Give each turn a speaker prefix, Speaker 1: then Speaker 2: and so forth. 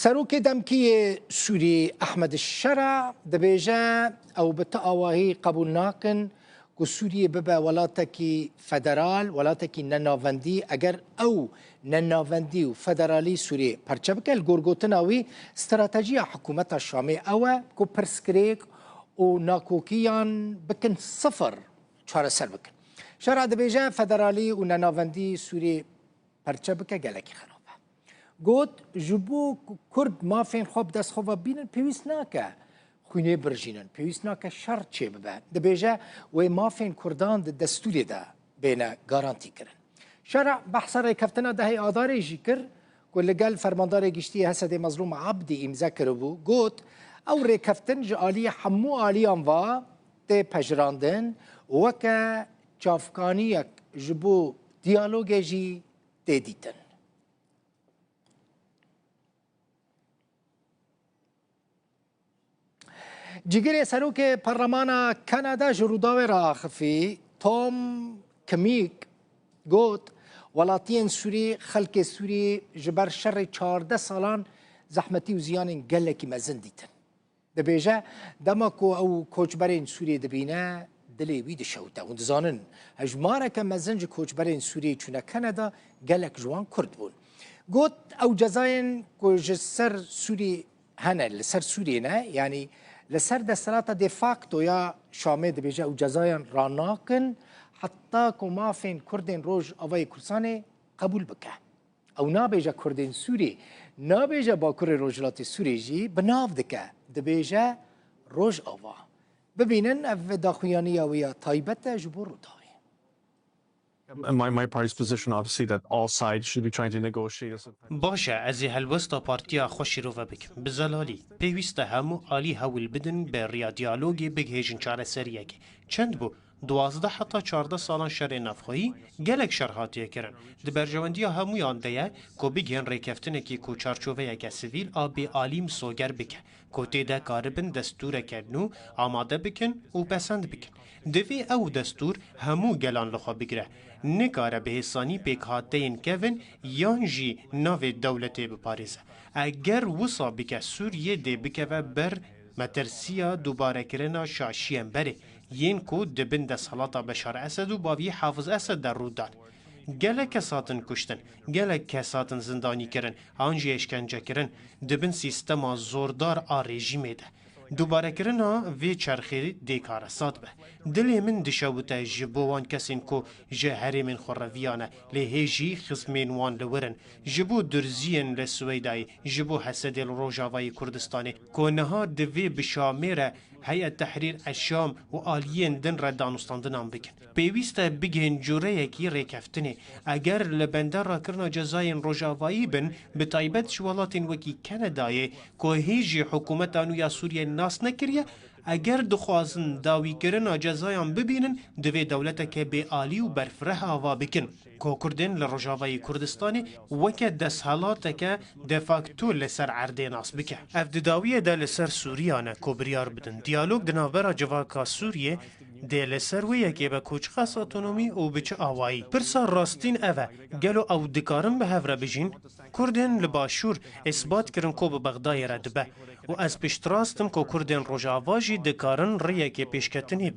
Speaker 1: سروک دمکی سوری احمد الشرع دبیجه او بتأواهی قبول ناکن که سوریه ببه ولاتکی فدرال ولاتکی نناوندی اگر او نناوندی و فدرالی سوریه پرچه بکه الگرگوتناوی استراتیجی حکومت شامی اوه که پرسکریک و ناکوکیان بکن صفر چاره سر بکن شرع دبیجه فدرالی و نناوندی سوریه پرچه بکه گلکی خراب گوت جبو کرد مافین خواب دست خواب بینن پیوست ناکه خونه برجینن پیوست ناکه شر چه ببه دبیجه و مافین کردان دستوری ده بینه گارانتی کرن شرع بحث رای کفتنا ده آداره جی کر که لگل فرماندار گشتی حسد مظلوم عبدی امزا کربو گوت او رای کفتن جالی حمو آلیان و ده پجراندن وکه چافکانیک جبو دیالوگ جی ده دیتن جگری سروک پارلمان کانادا جروداوی را خفی توم کمیک گوت ولاتین سوری خلق سوری جبر شر 14 سالان زحمتی و زیان گلکی مزن دیتن دبیجه دماکو او کوچبرین سوری دبینه دلی وید شوتا و دزانن هجماره که مزنج کوچبرین سوری چونه کانادا گلک جوان کرد بون گوت او جزاین کو جسر سوری هنه لسر سوری نه یعنی لسر دستلات دي فاكتو يا شامي دبيجا و جزايا راناكن حتى كما فين كردين روج أوي كرساني قبول بك أو نابيجا كردين سوري نابيجا باكور روجلات سوري جي بناف دكا دبيجا روج أوا ببينن أف داخويانية ويا طيبتا جبور روتاوي.
Speaker 2: My party's position, obviously, that all sides should be trying to negotiate.
Speaker 3: باشه از هلوستا پارتیا خوشی رو بک بزلالی پیوسته همو عالی هول بدن به ریا دیالوگی بگهیجن چاره سریک چند بو 12 حتی 14 سالان شر نفخویی گلک شرحاتیه کرن دبرجواندی همو یانده کو بگهن ریکفتنه کی کو چارچوبه یک سیویل آبی عالیم سوگر بکه کو تیده کاربن دستور کردنو آماده بکن و پسند بکن دوی او دستور همو گلان لخوا بگره نکاره به حسانی پیک هاتین کون یان جی ناو دولتی بپاریزه اگر وصا بکه سوریه دی بکه و بر مترسیا دوباره کرنا شاشیم بره ین کو دبن دست حالاتا بشار اسد و باوی حافظ اسد در رودان گلک ساتن کشتن گلک کساتن زندانی کرن آنجی اشکنجه کرن دبن سیستما زوردار آ رژیمه ده دوباره کرنا وی چرخی دیکار سات به دلی من دشوته جبوان کسین کو جهری من خورویانه لهجی خصمین وان لورن جبو درزین لسویدای جبو حسد روجاوای کردستانی کو نها دوی بشامره هیئت تحریر الشام و آلیین دن را دانستاندنان بکن پیوسته بگهن جوره یکی ریکفتنه اگر لبندر را کرنا جزاین روجاوایی بن به طایبت شوالاتین وکی کندایه که هیجی حکومتانو یا سوریه ناس نکریه اگر دخوازن داوی کرنا جزایان ببینن دوی دولت که به آلی و برفره آوا بکن که کردن لروجاوای کردستانی وکه دست حالات که دفاکتو لسر عرده ناس بکه افدداویه ده لسر سوریانه که بریار بدن دیالوگ دنابرا جواکا سوریه ده لسر ویه که به کوچ خاص اتونومی او بچه آوایی پرسا راستین اوه گلو او دکارن به هفره بجین کردن لباشور اثبات کرن که به بغدای ردبه و از پشت راستم که کردن روجاواجی دکارن ریه که پیشکتنی